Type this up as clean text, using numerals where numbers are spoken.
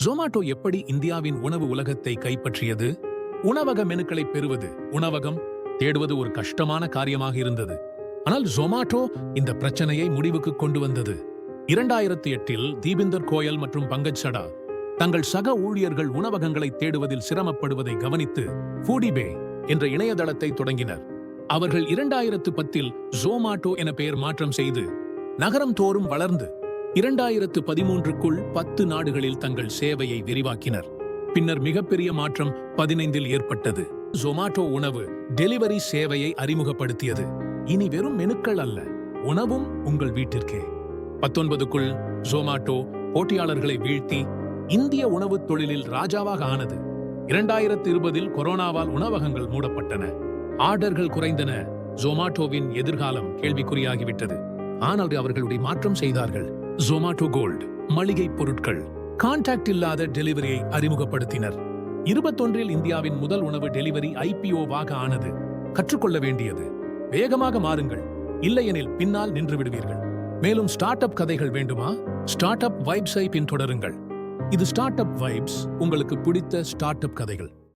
ஜொமாட்டோ எப்படி இந்தியாவின் உணவு உலகத்தை கைப்பற்றியது? உணவக மெனுக்களை பெறுவது, உணவகம் தேடுவது ஒரு கஷ்டமான காரியமாக இருந்தது. ஆனால் ஜொமாட்டோ இந்த பிரச்சனையை முடிவுக்கு கொண்டு வந்தது. 2008இல் தீபிந்தர் கோயல் மற்றும் பங்கஜ் சடா தங்கள் சக ஊழியர்கள் உணவகங்களை தேடுவதில் சிரமப்படுவதை கவனித்து ஃபூடிபே என்ற இணையதளத்தை தொடங்கினர். அவர்கள் 2010இல் ஜொமாட்டோ என பெயர் மாற்றம் செய்து நகரம் தோறும் வளர்ந்து 2013க்குள் 10 நாடுகளில் தங்கள் சேவையை விரிவாக்கினர். பின்னர் மிகப்பெரிய மாற்றம் 15இல் ஏற்பட்டது. ஜொமாட்டோ உணவு டெலிவரி சேவையை அறிமுகப்படுத்தியது. இனி வெறும் மெனுக்கள் அல்ல, உணவும் உங்கள் வீட்டிற்கே. 19க்குள் ஜொமாட்டோ போட்டியாளர்களை வீழ்த்தி இந்திய உணவுத் தொழிலில் ராஜாவாக ஆனது. 2020இல் கொரோனாவால் உணவகங்கள் மூடப்பட்டன, ஆர்டர்கள் குறைந்தன. ஜொமாட்டோவின் எதிர்காலம் கேள்விக்குறியாகிவிட்டது. ஆனால் அவர்களுடைய மாற்றம் செய்தார்கள். ஜொமாட்டோ கோல்ட் மளிகை பொருட்கள், கான்டாக்ட் இல்லாத டெலிவரியை அறிமுகப்படுத்தினர். 21இல் இந்தியாவின் முதல் உணவு டெலிவரி IPO-வாக ஆனது. கற்றுக்கொள்ள வேண்டியது: வேகமாக மாறுங்கள், இல்லையெனில் பின்னால் நின்று விடுவீர்கள். மேலும் ஸ்டார்ட் அப் கதைகள் வேண்டுமா? ஸ்டார்ட் அப் வைப்ஸை பின்தொடருங்கள். இது ஸ்டார்ட் அப் வைப்ஸ், உங்களுக்கு பிடித்த ஸ்டார்ட் அப் கதைகள்.